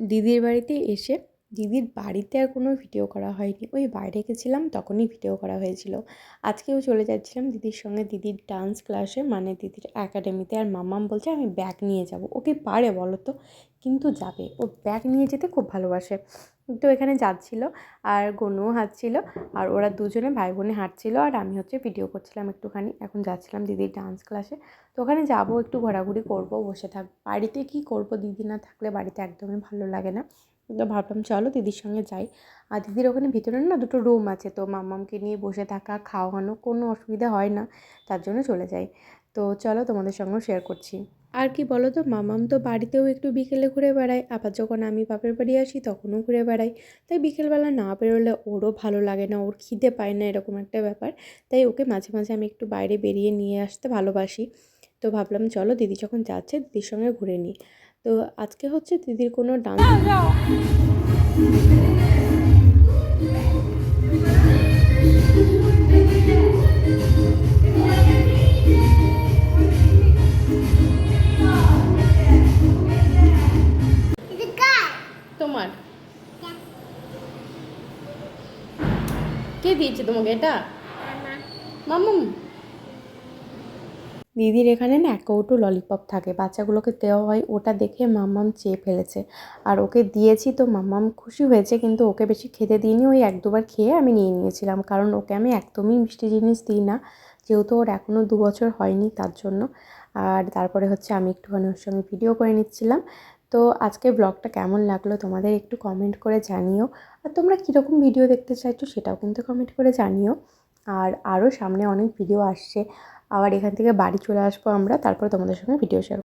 দিদির বাড়িতে এসে দিদির বাড়িতে আর কোনো ভিডিও করা হয়নি, ওই বাইরে গেছিলাম তখনই ভিডিও করা হয়েছিল। আজকেও চলে যাচ্ছিলাম দিদির সঙ্গে দিদির ডান্স ক্লাসে, মানে দিদির একাডেমিতে। আর মাম্মাম বলছে আমি ব্যাগ নিয়ে যাব। ও কি পারে বলো তো, কিন্তু যাবে, ও ব্যাগ নিয়ে যেতে খুব ভালোবাসে। তো এখানে যাচ্ছিলো আর গনুও হাঁটছিল, আর ওরা দুজনে ভাই বোনে হাঁটছিল, আর আমি হচ্ছে ভিডিও করছিলাম একটুখানি। এখন যাচ্ছিলাম দিদির ডান্স ক্লাসে, তো ওখানে যাবো, একটু ঘোরাঘুরি করব, বসে বাড়িতে কি করব, দিদি না থাকলে বাড়িতে একদমই ভালো লাগে না। তো ভাবলাম চলো দিদির সঙ্গে যাই। আর দিদির ওখানে ভিতরে না দুটো রুম আছে, তো মাম্মামকে নিয়ে বসে থাকা খাওয়ানো কোনো অসুবিধা হয় না, তার জন্য চলে যাই। তো চলো তোমাদের সঙ্গেও শেয়ার করছি। আর কি বলো তো, মামাম তো বাড়িতেও একটু বিকেলে ঘুরে বেড়ায়, আবার যখন আমি বাপের বাড়ি আসি তখনও ঘুরে বেড়াই। তাই বিকেলবেলা না বেরোলে ওরও ভালো লাগে না, ওর খিদে পায় না, এরকম একটা ব্যাপার। তাই ওকে মাঝে মাঝে আমি একটু বাইরে বেরিয়ে নিয়ে আসতে ভালোবাসি। তো ভাবলাম চলো দিদি যখন যাচ্ছে দিদির সঙ্গে ঘুরে নিই। তো আজকে হচ্ছে দিদির কোনো ডান্স। তোমার কে দিয়েছে তোমাকে এটা? মামুম। দিদির এখানে না এক কৌটো ললিপপ থাকে, বাচ্চাগুলোকে দেওয়া হয়, ওটা দেখে মাম্মাম চেয়ে ফেলেছে। আর ওকে দিয়েছি, তো মাম্মাম খুশি হয়েছে, কিন্তু ওকে বেশি খেতে দিইনি, ওই এক দুবার খেয়ে আমি নিয়ে নিয়েছিলাম, কারণ ওকে আমি একদমই মিষ্টি জিনিস দিই না, যেহেতু ওর এখনও 2 বছর হয়নি তার জন্য। আর তারপরে হচ্ছে আমি একটুখানি ওর সঙ্গে ভিডিও করে নিচ্ছিলাম। তো আজকে ব্লগটা কেমন লাগলো তোমাদের একটু কমেন্ট করে জানিও, আর তোমরা কীরকম ভিডিও দেখতে চাইছো সেটাও কিন্তু কমেন্ট করে জানিও। আর আরও সামনে অনেক ভিডিও আসছে, আবার এখান থেকে বাড়ি চলে আসবো আমরা, তারপর তোমাদের সঙ্গে ভিডিও শেয়ার